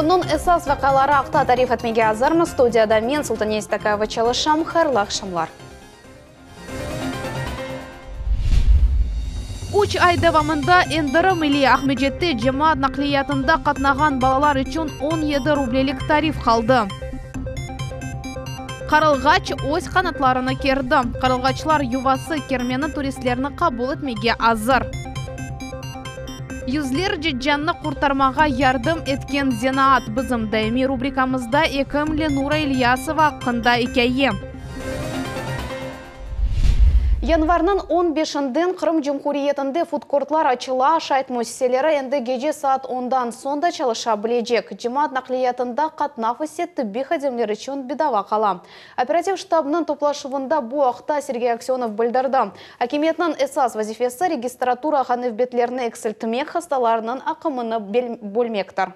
Konun esas vakaları aqta tarif etmege hazırmı? Studiyada men Sultan Estakayeva çalışam. Hayırlı akşamlar. 3 ay davamında Endara Milli Ahmedjet'te cemaat nakliyatında katnagan balalar için 17 rublelik tarif kaldı. Qarılğaç öz kanatlarını kerdi. Qarılğaçlar yuvası kermeni turistlerini kabul etmege hazır. Yüzlerce canını kurtarmağa yardım etken Zenaat bizim daimi rubrikamızda Ekimli Nura İlyasova hakkında hikaye. Yanvarның 15-nden Kırım Cumhuriyetinde foodcourtlar açıla, şahit müesseseleri endi gece saat 10'dan sonda çalışabilecek. Cemaat nakliyatında katnaf ise tıbbi xadimler için bedava kala. Operativ штабының toplaşıvında bu vaqta Sergey Aksyonov bildirdi. Hakimiyetinin esas vazifesi registratura xanevbetlerini eksiltmek, hastalarının akımını bölmektir.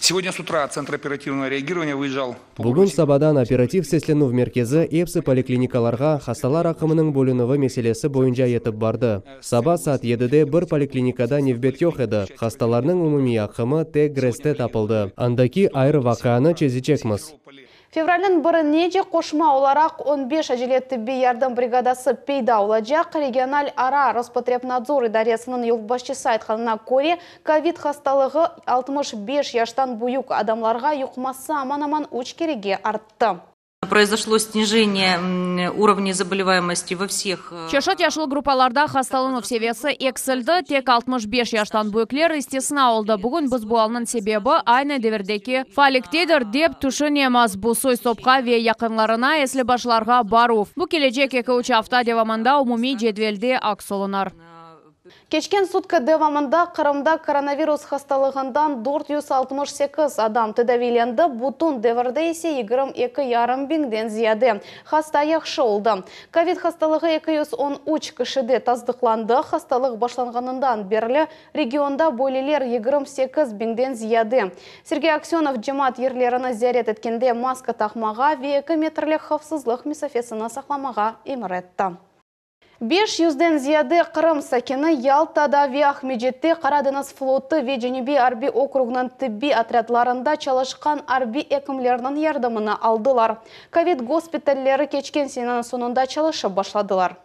Сегодня с утра Центр оперативного реагирования выезжал. Бүгін сабадан оператив сеслену меркезі епсі поликлиникаларға хасталар ақымының бөлінуі меселесі бойынша етіп барды. Саба саат 7-де бір поликлиникада невбет жоқ еді. Хасталарның умуми ақымы тек гресте тапылды. Андаки айры вақаны чезичекміз. Февралın 1-неде қошма оларақ 15 әжелет тіббі ярдым бригадасы пейда олacak. Региональ ара Роспотребнадзор идаресінің елбасшысы айтқанына көре, ковид хасталығы 65 яштан бұйық адамларға юқмасы аман-аман 3 кереге артты. Произошло снижение уровня заболеваемости во всех. Чашат яшыл группаларда хасталыну севесі эксілді, тек 65 яштан бөйклер истесіна олды. Бүгін біз буалның себебі айны девердеки фаликтедір деп түшінеміз. Бұл сой сопқа ве яқынларына әслі башларға бару. Бұл келечек 2-3 hafta девамында умуми жедвелде аксолынар. Кечкен сутка девамында Қырымда коронавирус хасталығындан 468 адам тедавиленді. Бутун деверде есе 22,5 биңден зияды. Хаста яқшы олды. Ковид хасталығы 213 кішіде таздықланды. Хасталық башланғанынан берлі регионда бөлелер 28 биңден зияды. Сергей Аксенов жемат ерлеріні зиярет еткенде маска тақмаға ве 2 метрлік хавсызлық месафесіні сақламаға еміретті. 500-ден зияды Қырым сакені Ялтада ве Ахмеджетте Қараденас флоты ве Женеби Арби округынан тібби отрядларында çalışқан Арби екімлерінің ярдымына алдылар. Ковид госпиталлері кечкен сенің сонында çalışып башладылар.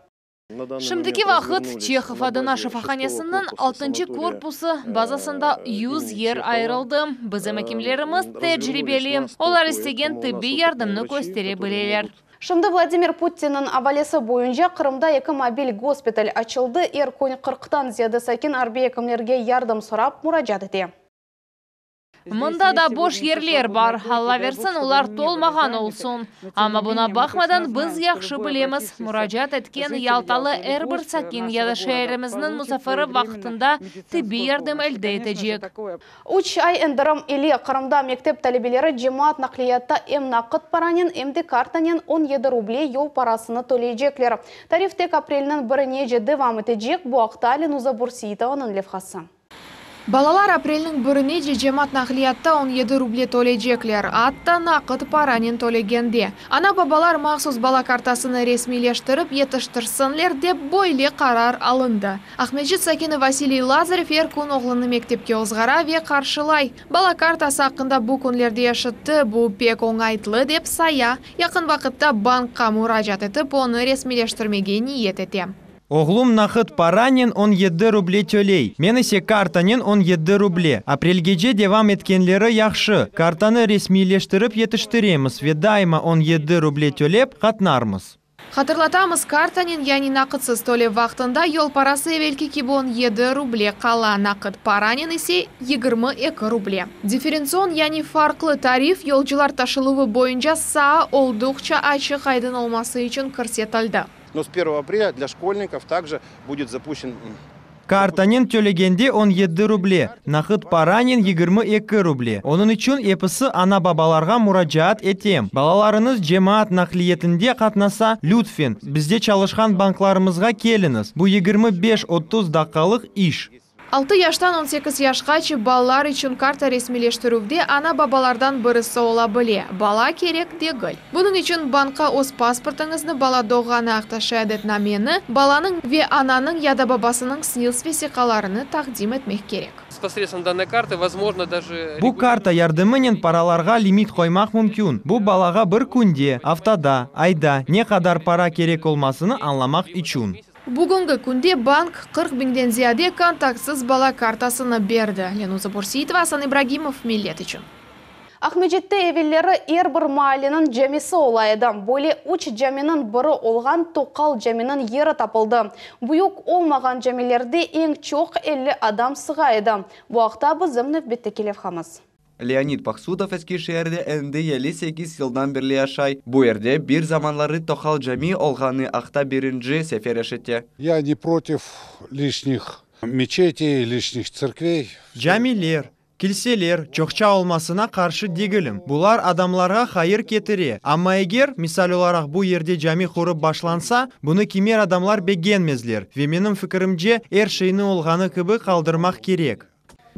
Шымдыки вақыт Чехов адына шифаханесінің 6-й корпусы базасында 100 ер айрылды. Бізім екімлеріміз тәжірибелі. Олар істеген тібби ярдымны көстере білелер. Шымды Владимир Путинның авалесі бойынша Қырымда 2 мобиль госпиталь açıldı. Еркөне 40-тан зияды сакен арби екімлерге ярдым сұрап мұражат ете. Мұнда да бош ерлер бар. Алла версін, олар толмаған олсын. Ама бұна бақмадан біз яқшы білеміз. Мұражат еткен Ялталы әрбір сакен яда шәріміздің мұсафыры вақытында тібби ярдым әлді етежек. 3 ай әндірім елі Қырымда мектеп тәлебелері жемат нақлиятта әм нақыт паранен, әмді картанен 17 рублей ел парасыны төлейджеклер. Тариф тек апрелінің 1-неде девам етежек, bu ақталі Нуза Бурсиетованың левхасы. Балалар апрелінің 1-неде жемат нақлиятта 17 рубле төлейджеклер. Атта нақыт паранен төлегенде. Ана бабалар мақсус бала картасыны ресмилештіріп етіштірсінлер деп бойле қарар алынды. Ахмеджет сакені Василий Лазарев еркун оғлыны мектепке озғара ве қаршылай. Бала картасы ақында бұл күнлерде ешітті, бұл пек оңайтлы деп сая. Яқын вақытта банкқа мұражат етіп, оны ресмилештірмеге ниет етем. Оғлум нақыт паранен 17 рубле төлей. Мен есе картанен 17 рубле. Апрельгеже девам еткенлері яқшы. Картаны ресмилештіріп етіштіреміз. Ве дайма 17 рубле төлеп қатнармыз. Хатырлатамыз, картанен яни нақытсыз төлеп вақтында ел парасы евелкі кебон 7 рубле қала. Нақыт паранен есе 22 рубле. Дифференцион яни фарқлы тариф елжылар ташылуы бойынша саа олдуқча айшы қайдын олмасы үшін көрсетілді. Но с 1 апреля для школьников также будет запущен... Картанен төлегенде 17 рубле, нақыт паранен 22 рубле. Оның үшін епісі ана бабаларға мұражат етем. Балаларыңыз жемаат нақлиетінде қатнаса Лютфен, бізде çalışқан банкларымызға келіңіз. Бұл 25-30 дақалық иш. 6 яштан 18 яшқачы балалар үшін карта ресмилештірувде ана бабалардан бірісі ола біле. Бала керек дегіл. Бұның үшін банка өз паспортыңызны бала доғаны ақта шәдетнамені, баланың ве ананың яда бабасының снилс весиқаларыны тақдим етмек керек. Посредством данной карты возможно даже... Бу карта ярдымынен параларға лимит қоймақ мүмкін. Бу балаға бір күнде, автада, айда не қадар пара керек олмасыны анламақ үшін. Бүгінгі күнде банк 40 000-ден зияде контактсыз бала картасыны берді. Ленуза Бурсиитова, Асан Ибрагимов, Миллет үшін. Ахмеджетте эвелері әрбір маалінің жәмесі олайды. Боле үч жәменің бірі олған тоқал жәменің ері тапылды. Бұйық олмаған жәмелерде ең чоқ 50 адам сығайды. Бұл ақта бізімні бетті келев қамыз. Леонид Пахсудов Эскишehir'de endi 58 yıldan birli yaşay. Bu yerde bir zamanları Tokhal Cami olğanı akta birinci sefer eşitti. Я не против лишних мечетей, лишних церквей. Camiler, kilseler çokça olmasına karşı değilim. Bular adamlara hayır getirir. Ama eğer misal olarak bu yerde cami kurup başlansa, bunu kimer adamlar beğenmezler. Ve benim fikrimce her şeyini olğanı gibi kaldırmak gerek.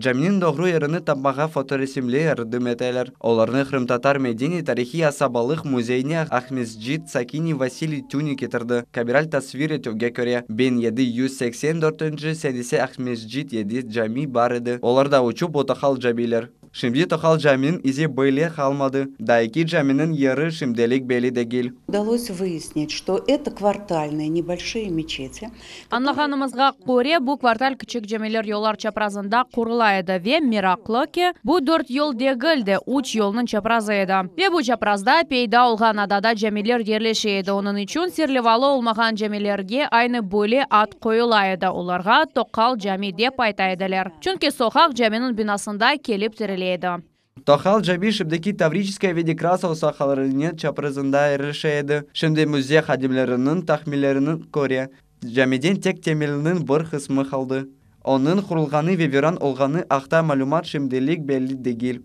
Caminin doğru yerini tapmağa fotoresimli yardım edeler. Onlarını Kırım Tatar Medeni Tarihi Asabalık Müzeyine Ahmezcid Sakini Vasili Tuni getirdi. Kabiral tasvir etüge göre 1784. senesi Ahmezcid 7 cami var idi. Onlar da uçup o Tokhal camiler. Şimdi Tokhal caminin izi böyle kalmadı. Da iki caminin yarı şimdilik belli değil. Удалось выяснить, что это квартальные небольшие мечети. Anlағанымызға көре, бұл квартал küçük camiler yollar çaprazında kurulaydı ve miraklы ki, bu 4 yol degildi, 3 yolның çaprazıydı. Ve bu çaprazda peyda olğan adada camiler yerleşeydi. Onun için sirlivalı olmаған camilerge aynı böyle ad koyulaydı. Onlarga Tokhal cami dep aytaydılar. Çünkü sokak caminin binasında kelip tirileydi. Tokhal Cami şimdiki Tavriciskaya ve Dekrasov sahalarının çaprazında yerleşeydi. Şimdi müze hadimlerinin tahminlerinin göre camiden tek temelinin bir kısmı kaldı. Onun kurulğanı ve viran olğanı akta malumat şimdilik belli değil.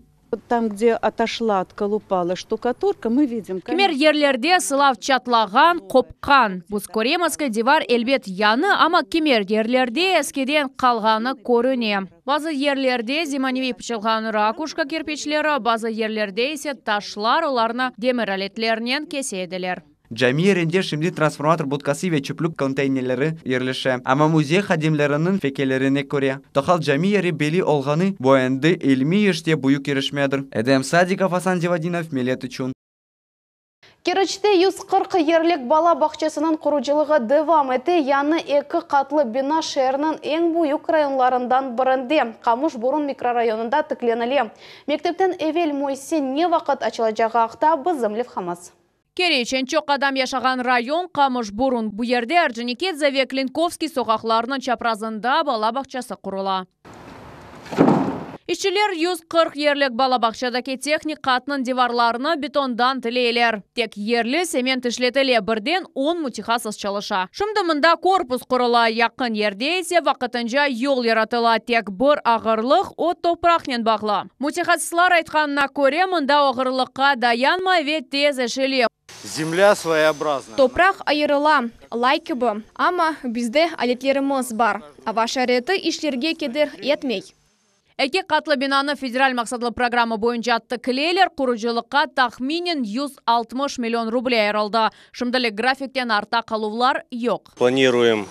Там, где отошла, отколупала штукатурка, мы видим... Кемер ерлерде сылав чатлаған, қопқан. Бұз көремізгі дивар әлбет яны, ама кемер ерлерде ескеден қалғаны көріне. Базы ерлерде зиманеви пішілғаны ракушка кирпичлері, базы ерлерде есе ташлар оларына демір әлетлерінен kesedilər. Cami yerinde şimdi transformator budkası ve çöplük konteynerleri yerleşe. Ama müze hadimlerinin fikirlerine göre Tokhal Cami yeri belli olğanı bu endi 20 yaşta büyük yarışmadır. Edem Sadikov, Hasan Cevadinov, Millet üçün. Керечте 140 ерлік бала бақчасының құруcılığı devam etti. Яны 2 қатлы бина шәрінің ең бұйық районларından бірінде. Камыш-Бурун микрорайонында тікленілі. Мектептен Эвел Мойсе не вақыт açılacағы ақта бізімлев қамыз. Керечен çok адам yaşаған район Камыш-Бурун. Bu yerde Орджоникидзе ve Клинковский sokaklarının çaprazında bala bakçası kurula. İşçiler 140 yerlik balabakçadaki teknik katının divarlarını betondan tileyler. Tek yerli sement işletili birden 10 mutihasız çalışa. Şimdi mında korpus kurula, yakın yerde ise vaqtınca yol yaratıla, tek bir ağırlık o topraknen bağlı. Mutihasızlar aytkanına göre mında ağırlıkka dayanma ve tez işili. Земля своеобразна. Toprak ayırıla, lay gibi, ama bizde aletlerimiz var. Avaşareti işlerge kedir etmey. 2 katlı binanı federal maksatlı programı boyunca tıkıleyler kurucılıkka tahminen 160 milyon ruble ayrıldı. Şimdilik grafikten arta kaluvlar yok. Планируем.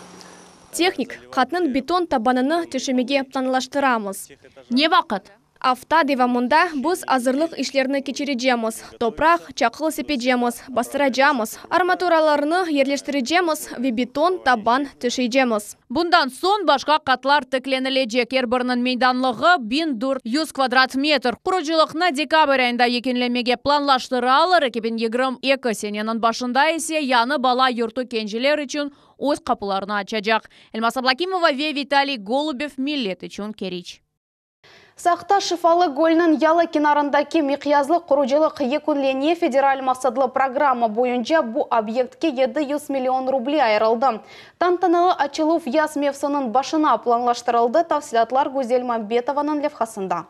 Техник, katının beton tabanını төшемеге planlaştıramız. Ne vakit? Hafta devamında biz hazırlık işlerini geçireceğiz. Toprak, çakıl sepeceğiz, bastıracağız. Armaturalarını yerleştireceğiz ve beton taban töşeyeceğiz. Bundan son başka katlar tıklenilecek. Her birinin meydanlığı 1400 kvadrat metr. Kuruculuğuna dekabr ayında yekenlemege planlaştırılır. 2022 senenin başında ise yanı bala yurtu kenciler için öz kapılarını açacak. Elmas Ablakimova ve Vitaliy Golubov, Millet için Keriç. Сақта шифалы гөлінің ялы кенарындaki miqyazlı құруcılık екінлене федераль мақсадлы программа бойынша bu объектке 700 milyon рубль айырылды. Тантаналы açılу яз мевсінің başına planlaştırıldı. Tafsilatlar Güzel Мамбетованың левхасында.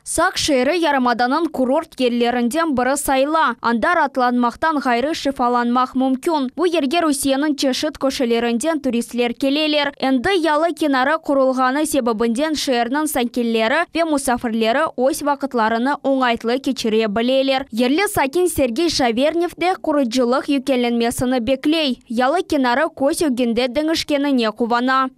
Сақ шәрі Ярымаданын курорт ерлерінден бірі сайла. Андар атланмақтан ғайры шифаланмақ мүмкін. Бұл ерге Русияның чешіт көшелерінден туристлер келелер. Әнді ялы кенары құрылғаны себебінден шәрінің санкеллері ве мұсафірлері ось вақытларыны оңайтлы кечіре білелер. Ерлі Сакин Сергей Шаверневде құрыджылық юкеленмесіні беклей. Ялы кенары көз өгенде діңішкені кувана.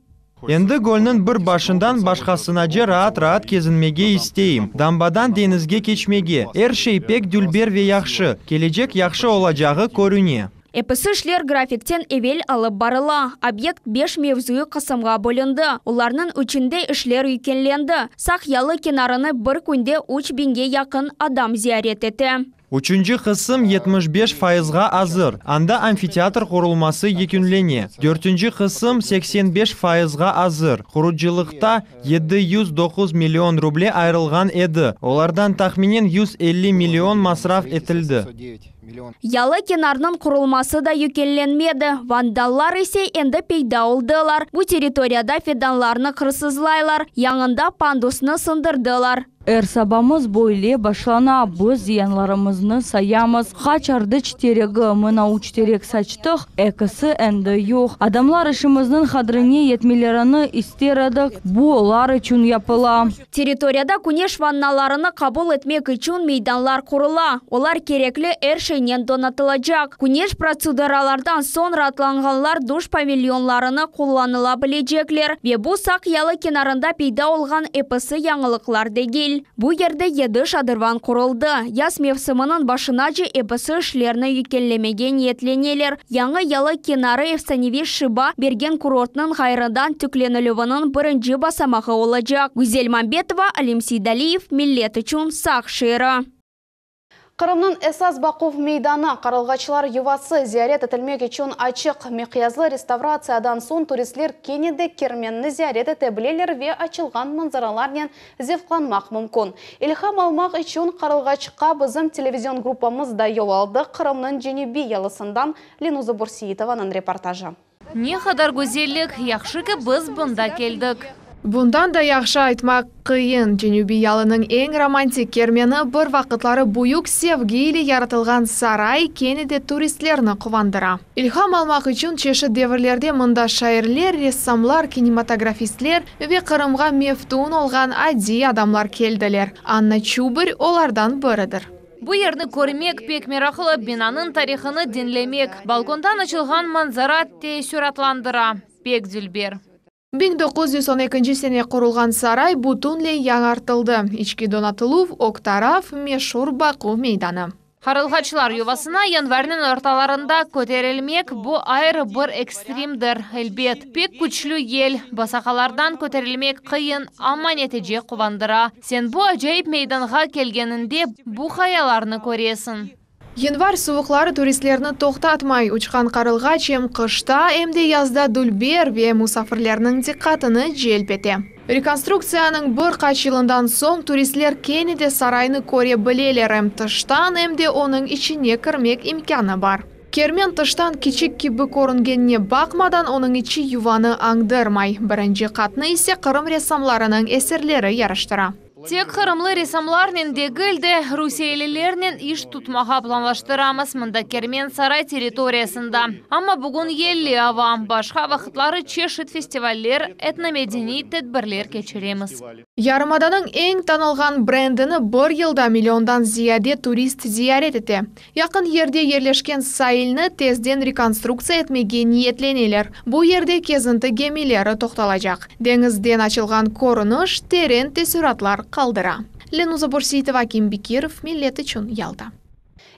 Енді гөлнің бір башындан башқасына же раат кезінмеге істейім. Дамбадан денізге кечмеге. Шейпек дүлбер ве яқшы. Келечек яқшы олажағы көріне. Эпісі шлер графиктен эвел алып барыла. Объект 5 мевзуы қысымға бөлінді. Оларның үчінде ішлер үйкенленді. Сақ ялы кенарыны бір күнде 3 бинге яқын адам зиярет еті. Üçüncü kısım 75%-ға азыр. Анда амфитеатр құрылмасы екінлене. 4-cü kısım 85%-ға азыр. Құруджылықта 709 миллион рубле айрылған еді. Олардан тахминен 150 миллион масраф етілді. Ялы кенарның құрылмасы да юкенленмеді. Вандаллар есе енді пейда олдылар. Бұл территорияда феданларны қырсызлайлар. Яңында пандусны сындырдылар. Сабамыз бойле башлана, біз зиянларымызны саямыз. Қачарды чтерегі, мұна учтерек сачтық, әкісі әнді yok. Адамлар ішіміздің қадырыне етмелеріні истередік, бұл олар үшін япыла. Территорияда күнеш ванналарыны қабыл етмек үшін мейданлар құрыла. Олар кереклі әршейнен донатылacak. Күнеш процедуралардан сон ратланғанлар душ павильонларыны қолланыла білежеклер. Ве бұл сақ ялы кенарында пейда олған эпісі яңылықлар дегел. Бұл ерде еді шадырван құрылды. Яс мевсімінің башына же эпісі ішлеріні үйкелемеген етленелер. Яңы ялы кенары Евстаневи Шиба берген курортның ғайрыдан түкленілівінің бірінші басамағы олacak. Гүзел Мамбетова, Алим Сейдалиев, Миллет үшін Сақ шері. Қырымның Эсас Бақув мейданы қарылғачылар ювасы зиярет етілмек үшін ачық меқиязлы реставрациядан сон туристлер кенеде керменні зиярет етебілелер ве ачылған манзараларнен зевқланмақ мүмкін. Илхам алмақ үшін қарылғачыққа бізім телевизион группамызда йол алды. Қырымның Женеби ялысындан Ленуза Бурсиетованың репортажы. Не қадар гөзелік, яқшығы біз бұнда келдік. Бұндан да яқшы айтмақ қиын. Женеби ялының ең романтик кермені бір вақытлары бұйық севгейлі яратылған сарай кенеде туристлеріні қувандыра. Илхам алмақ үшін чеші девірлерде мұнда шайырлер, рессамлар, кинематографистлер ве Қырымға мефтун олған ади адамлар келділер. Анна Чубыр олардан бірідір. Бұл ерні көрмек пек мерақылы бинанын тарихыны денлемек. Балкондан açılған манзара те сүратландыра. Пек дүлбер. 1912 сене құрылған сарай бұтынле яңартылды. Ички донатылув октараф мешур Бақув мейданы. Қарылғачылар ювасына январның орталарында көтерілмек бұ айры бір экстримдір. Әлбет, пек күчлі ел, басақалардан көтерілмек қиын, амма нәтиже қувандыра. Сен бұ ажайып мейданға келгенінде бұ хаяларны көресін. Январь суықлары туристлерні тоқтатмай ұчқан қарылғач ем қышта, әмде язда дүлбер ве мұсафірлерінің диққатыны желпеті. Реконструкцияның бір қачылындан соң туристлер кенеде сарайны көре білелер әм тыштан, әмде оның ішіне кірмек имканы бар. Кермен тыштан кичик кибі көрінгенне бақмадан оның іші юваны аңдырмай. Бірінші қатны есе Қырым рессамларының әсерлері ярыштыра. Тек қырымлы ресамларнен дегілді Русиялілернен иш тұтмаға планлаштырамыз мұнда Кермен сарай территориясында. Амма бүгін елі авам, башқа вақытлары чешіт фестиваллер, этномедени тәдбірлер кечіреміз. Ярымаданың ең танылған брендіні бір елда миллиондан зияде турист зиярет еті. Яқын ерде ерлешкен сайылны тезден реконструкция етмеге ниетленелер. Бұл ерде кезінті гемилері тоқталacak. Деңізден açылған көрініш терен тесуратлар қалдыра. Ленуза Бурсиетова, Аким Бекиров, Миллет үшін Ялта.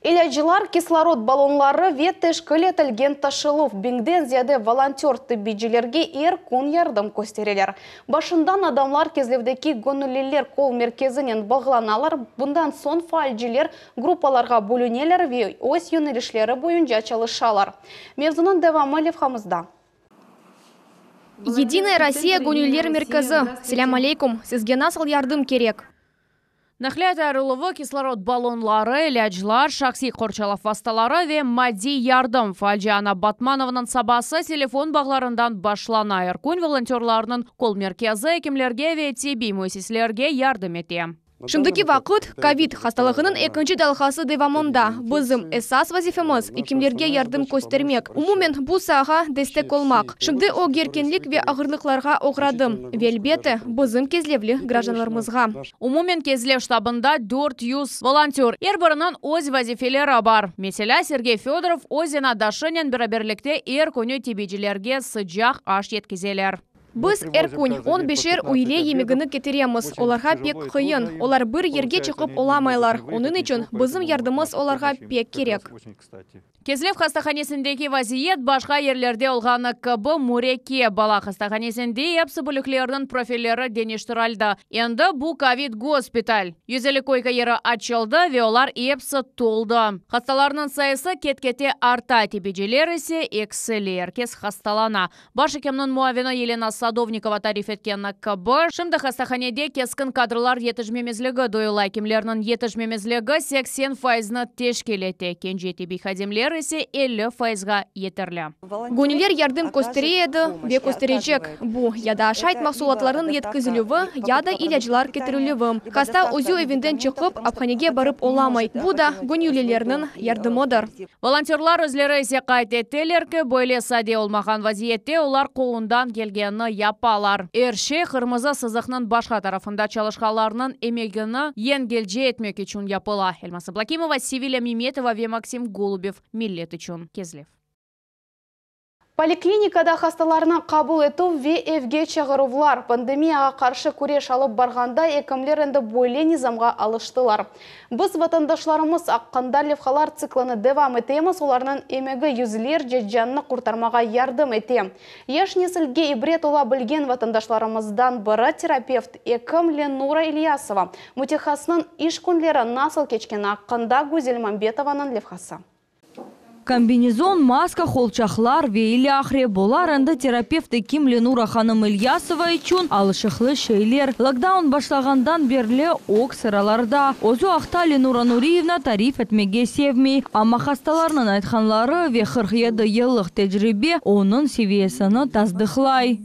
Илячылар кислород баллонлары ветеш көлетілген ташылув. Беңден зияде волонтер тибиджілерге күн ярдым көстерелер. Башындан адамлар кезлевдеки гонулелер кол меркезінен бағланалар. Бұндан сон фальжилер группаларға бөлінелер ве ось юнелішлері бойынша чалышалар. Мевзунun devamı левхамызда. Единая Россия гонюлер мерказы. Селям алейкум, сізге насыл ярдым керек. Нахлят арылывы кислород баллонлары, ляджлар, шақси қорчалaf васталары ве мади ярдым. Фальжана Батмановның сабасы телефон бағларындан башлана. Иркун волонтерларының кол меркезі екімлерге ве теби мөсеслерге ярдым ете. Шымдыки вақыт ковид хасталығының екінші далқасы девамонда. Бізім эсас вазифеміз икимлерге ярдым көстермек. Умумен бұл саға дестек олмақ. Шымды о геркенлік ве ағырлықларға оғрадым. Велбеті бізім кезлевлі гражданларымызға. Умумен кезлев штабында 400 волонтер. Ербірінің өз вазифелері бар. Mesela Сергей Федоров өзен адашынен біраберлікте көне тебеджілерге sıcak аш еткізелер. Біз әркүн 15-ер уйле емегіні кетереміз. Оларға пек қиын. Олар бір ерге чықып оламайлар. Оның үшін бізім ярдымыз оларға пек керек. Кезлев хастаханесіндегі вазиет башқа ерлерде олғаны кыбы Муреке бала хастаханесінде епсі бүліклердің профилері денештіралды. Енді бұл ковид госпиталь. Юзелі койка ері açılды ве олар епсі толды. Хасталарының сайысы кеткете арта тебеджелер есе экселер кес хасталана. Башы кемнің муавина Елена Садовникова тариф еткені кыбы. Шымды хастаханеде кескін кадрлар етіжмемезлігі дойылай. Кемлерінің етіжмемезлігі 80%-ны тешкелеті. Кенже тебей хадемлер есе 50%-ға етірлі. Гөнелер ярдым көстерейді, бе көстеречек. Бұ, яда ашайт мақсулатларын еткізіліві, яда иляжылар кетіріліві. Каста өзі evindен чықып, апханеге барып оламай. Бұ да гөнелелерінің ярдымыдыр. Волонтерлар өзлері есе қайт еттелеркі, бойле саде олмаған вазиетте олар қолындан келгені япалар. Ерше қырмызы сызықның башқа тарафында çalışқаларының емегіні енгелже етмек үшін япыла. Эльмаса Блакимова, Севиля Миметова ве Максим Голубев. Миллет үшін Кезлев. Поликлиникада хасталарына қабыл ету ве евге чағырувлар. Пандемияға қаршы күреш алып барғанда екімлер енді бойле низамға алыштылар. Біз ватандашларымыз аққанда левхалар циклыны девам етеміз, оларының емегі юзлер жеджанны құртармаға ярдым етем. Еш несілге ибрет ола білген ватандашларымыздан бірі терапевт екім Ленура Ильясова. Мутехасының иш күнлері насыл кечкен аққанда Гузель Мамбетованың левхасы. Комбинезон, маска, холчахлар, вейлі ахре болар әнді терапевті Ким Ленура ханым Ильясова üçün алышықлы шейлер. Локдаун башлағандан берлі оқ сыраларда. Озу ақта Ленура Нуриевна тариф әтмеге севмей. Ама хасталарының айтқанлары ве 47 еллық тәжірибе оның севиесіні таздықлай.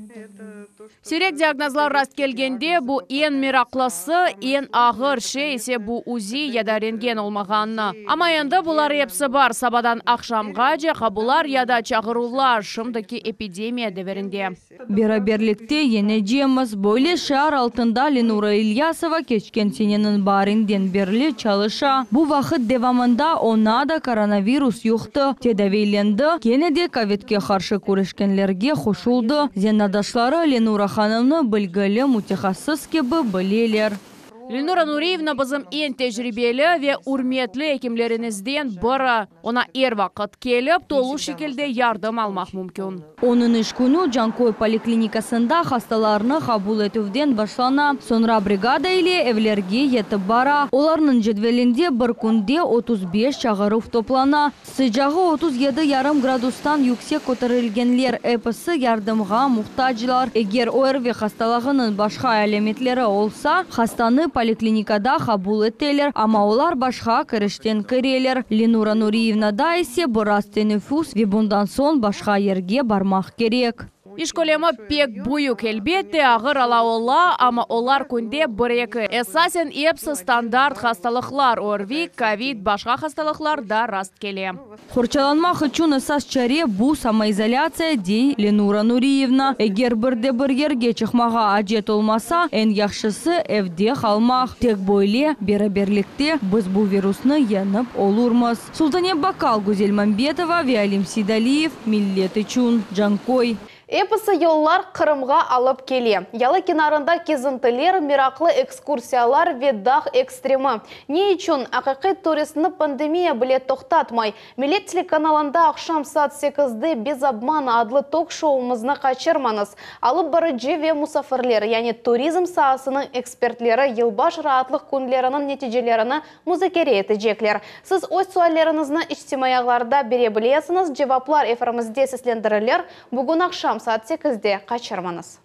Сирек диагнозлар раст келгенде бұл ең мирақлысы, ең ағыр есе бұл узи яда рентген олмағанны. Ама енді бұлар епсі бар, сабадан ақшамға же қабылар яда чағырулар шымдыки эпидемия деверінде. Бераберлікте ене жеміз, бойле шар алтында Ленура Ильясова кечкен сененің барынден берлі чалыша. Бұл вақыт девамында она да коронавирус юқты. Тедавейленді, кенеде ковидке қаршы көрішкенлерге қошулды. Зенадашлары Ленура ханымны білгілі мутехассыз кебі білелер. Ленура Нуриевна бізім ең тәжірибелі ве урметлі екімлерінізден бірі. Она ер вақыт келіп, толу шекелде ярдым алмақ мүмкін. Оның іш күні Жанкой поликлиникасында хасталарыны қабыл етуден башлана. Sonra бригада ile evlerге етіп бара. Оларының жедвелінде бір күнде 35 чағырып топлана. Sıcағы 37,5 градустан yüksek көтерілгенлер эпісі ярдымға мұқтажылар. Егер ОРВ хасталағының башқа әлеметлері олса, хастаны поликлиникада қабыл еттелер, ама олар башқа кіріштен кірелер. Ленура Нуриевна да есе біраз тенефус ве бұндан сон башқа ерге бармақ керек. Иш көлемі пек бұйық әлбетте ағыр алауыла, ама олар күнде бір-екі. Эсасен епсі стандарт хасталықлар, ОРВИ, ковид, башқа хасталықлар да раст келе. Құрчаланмақ үшін эсас чаре бұл самоизоляция дей Ленура Нуриевна. Егер бірде-бір ерге чықмаға ажет олмаса, ән яқшысы әвде қалмақ. Тек бойле, бераберлікте біз бұл вирусны еніп олурмыз. Султане Бакал, Гузель Мамбетова, Виалим Сидалиев, Миллет үшін Жанкой. Эпысы еллар Қырымға алып келе. Ялы кенарында кезінтілер, мирақлы экскурсиялар ведах экстремі. Не үшін ақиқи туристіні пандемия біле тоқтатмай. Милет телеканалында ақшам саат 8-де без обмана адлы ток-шоуымызны қачырманыз. Алып бары жеве мұсафірлер, яғни туризм саасының экспертлері елбаш раатлық күнлерінің нетижелеріні музыкере етіжеклер. Сіз өз суаллеріңізні іштимаяғларда бере білесіңіз, жеваплар эфірімізде сізлендірілер. Бүгін ақшам saat 8-де қачырманыз.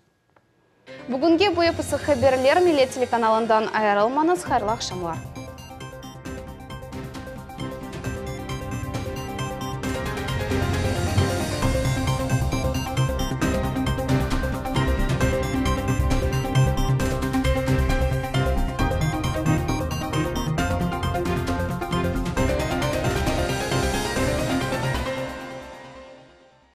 Бүгінге бұл эпісі хабарлар Милет телеканалындан айырылманыз. Хайырлы ақшамлар.